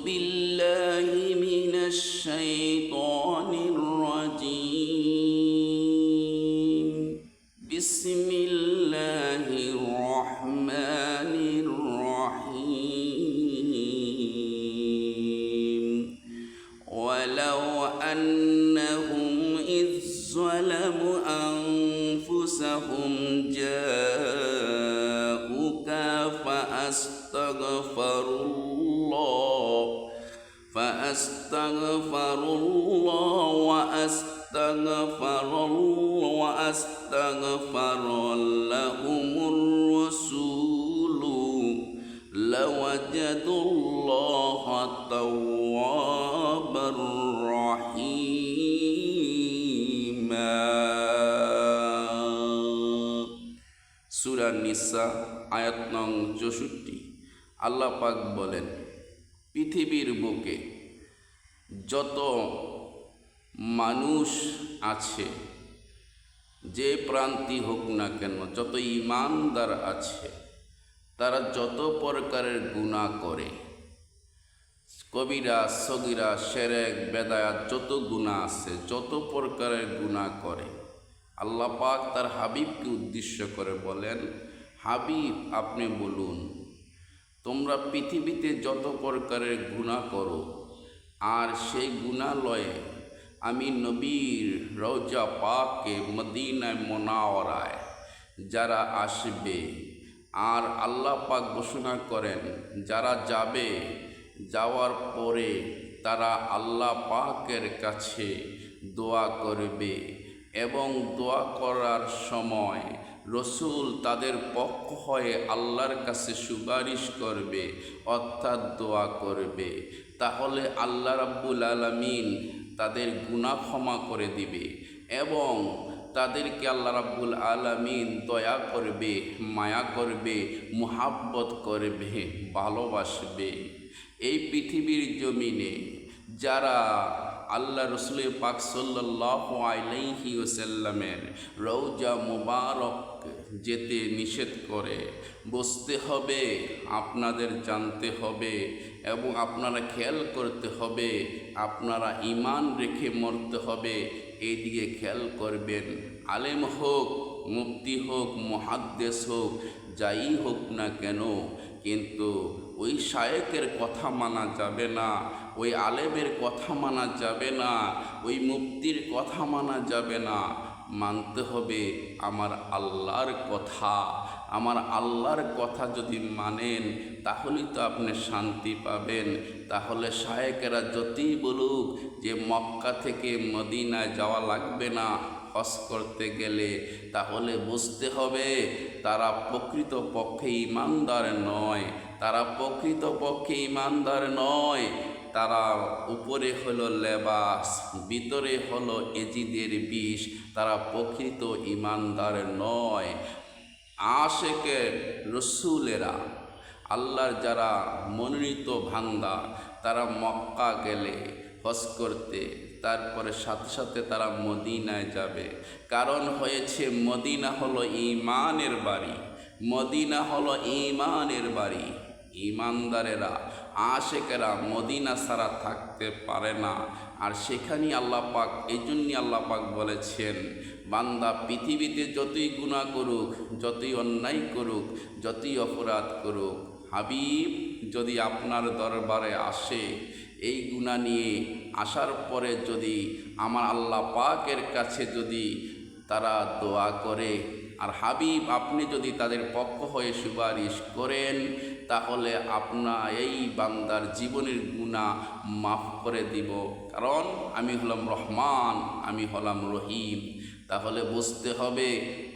بالله من الشيطان الرجيم بسم الله الرحمن الرحيم ولو أنهم إذ ظلموا أنفسهم جاءوك فأستغفروا وأستغفر لهم الرسول لوجدوا الله توابا رحيما। সূরা নিসা আয়াত নং 64। আল্লাহ পাক বলেন, পৃথিবীর বুকে যত মানুষ আছে, যে প্রান্তি হোক না কেন, যত ঈমানদার আছে, তারা যত প্রকারের গুনাহ করে, কবিরা সগীরা শিরক বেদায়াত যত গুনাহ আছে, যত প্রকারের গুনাহ করে, আল্লাহ পাক তার হাবিবকে উদ্দেশ্য করে বলেন, হাবিব আপনি বলুন, তোমরা পৃথিবীতে যত প্রকারের গুনাহ করো, আর সেই গুনাহলয়ে আমি নবীর রওজা পাকে মদিনায় মুনাওয়ারায় যারা আসবে, আর আল্লাহ পাক ঘোষণা করেন যারা যাবে, যাওয়ার পরে তারা আল্লাহ পাকের কাছে দোয়া করবে, এবং দোয়া করার সময় রসুল তাদের পক্ষ হয়ে আল্লাহর কাছে সুপারিশ করবে, অর্থাৎ দোয়া করবে, তাহলে আল্লাহ রাব্বুল আলামিন তাদের গুনাহ ক্ষমা করে দিবে এবং তাদেরকে আল্লাহ রাব্বুল আলামিন দয়া করবে, মায়া করবে, মুহাব্বত করবে, ভালোবাসবে। এই পৃথিবীর জমিনে যারা আল্লাহ রসুল পাক সাল্লাল্লাহু আলাইহি ওয়াসাল্লামের রওজা মুবারক যেতে নিষেধ করে, বসতে হবে, আপনাদের জানতে হবে এবং আপনারা খেয়াল করতে হবে, আপনারা ঈমান রেখে মরতে হবে, এই দিকে খেয়াল করবেন। আলেম হোক, মুফতি হোক, মুহাদ্দিস হোক, যাই হোক না কেন, কিন্তু ওই শায়েকের কথা মানা যাবে না, ওই আলেমের কথা মানা যাবে না, ওই মুফতির কথা মানা যাবে না, মানতে হবে আমার আল্লাহর কথা। আমার আল্লাহর কথা যদি মানেন তাহলেই তো আপনি শান্তি পাবেন। তাহলে শায়েকেরা যতই বলুক যে মক্কা থেকে মদিনায় যাওয়া লাগবে না হজ করতে গেলে, তাহলে বুঝতে হবে তারা প্রকৃতপক্ষে ঈমানদার নয়, তারা প্রকৃতপক্ষে ঈমানদার নয়। তারা উপরে হলো লেবাস, ভিতরে হলো এজিদের বিষ, তারা প্রকৃত ঈমানদার নয়। আশেকে রসুলেরা, আল্লাহর যারা মনোনীত বান্দা, তারা মক্কা গেলে হজ করতে, তারপরে সাথে সাথে তারা মদিনায় যাবে। কারণ হয়েছে মদিনা হলো ঈমানের বাড়ি, মদিনা হলো ঈমানের বাড়ি। ঈমানদারেরা, আশেকেরা মদিনা ছাড়া থাকতে পারে না। আর সেখানেই আল্লাহ পাক, এই জন্যই আল্লাহ পাক বলেছেন, বান্দা পৃথিবীতে যতই গুনাহ করুক, যতই অন্যায় করুক, যতই অপরাধ করুক, হাবিব যদি আপনার দরবারে আসে, এই গুনাহ নিয়ে আসার পরে যদি আমার আল্লাহ পাকের কাছে যদি তারা দোয়া করে, আর হাবিব আপনি যদি তাদের পক্ষ হয়ে সুপারিশ করেন, তাহলে আপনার এই বান্দার জীবনের গুনাহ মাফ করে দিব। কারণ আমি হলাম রহমান, আমি হলাম রহিম। তাহলে বুঝতে হবে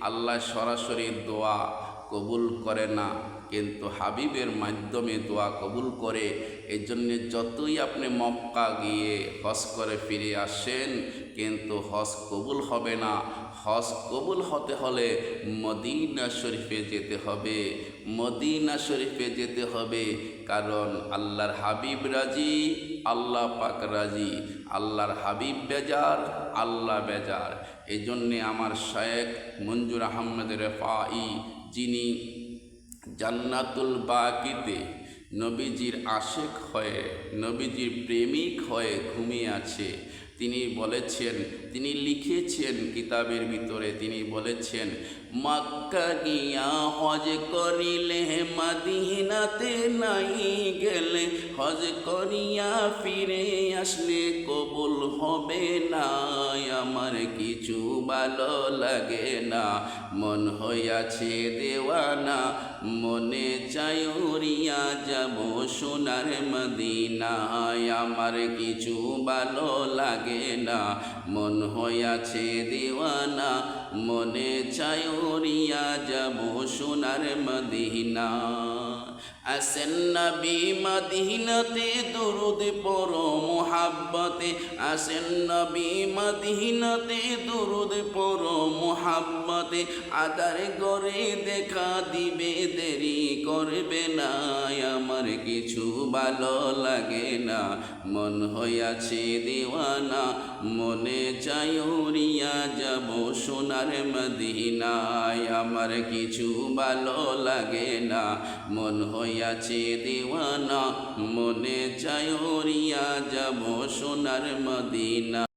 আল্লাহ সরাসরি দোয়া কবুল করে না, কিন্তু হাবিবের মাধ্যমে দোয়া কবুল করে। এই জন্যে যতই আপনি মক্কা গিয়ে হজ করে ফিরে আসেন, কিন্তু হজ কবুল হবে না। হজ কবুল হতে হলে মদিনা শরীফে যেতে হবে, মদিনা শরীফে যেতে হবে। কারণ আল্লাহর হাবিব রাজি, আল্লাহ পাক রাজি, আল্লাহর হাবিব বেজার, আল্লাহ বেজার। এই জন্যে আমার শায়েখ মঞ্জুর আহমদ রেফাই, যিনি জান্নাতুল বাকিতে নবীজির আশেক হয়ে, নবীজির প্রেমিক হয়ে ঘুমিয়ে আছে। তিনি বলেছেন, তিনি লিখেছেন কিতাবের ভিতরে, তিনি বলেছেন, মক্কা গিয়া হজ করিলে মদিনাতে নাই গেলে, হজ করিয়া ফিরে আসলে কবুল হবে না। আমার কিছু ভালো লাগে না, মন হইয়াছে দেওয়ানা, মনে চাই উড়িয়া যাব সোনার মদিনায়। আমার কিছু ভালো লাগে না, মন হইয়াছে দেওয়ানা, মনে চাই উড়িয়া যাব সোনার মদিনা। আসেন নবী মদিনাতে দুরুদ পড়ো মুহাব্বতে, আসেন নবী মদিনাতে দুরুদ পড়ো মুহাব্বতে, আদার গরে দেখা দিবে দেরি করবে না। আমার কিছু ভালো লাগে না, মন হইয়াছে দেওয়ানা, মনে চাই উড়িয়া যাব সোনার মদিনায়। আমার কিছু ভালো লাগে না, মন হইয়াছে দেওয়ানা, মনে চাই উড়িয়া যাব সোনার মদিনা।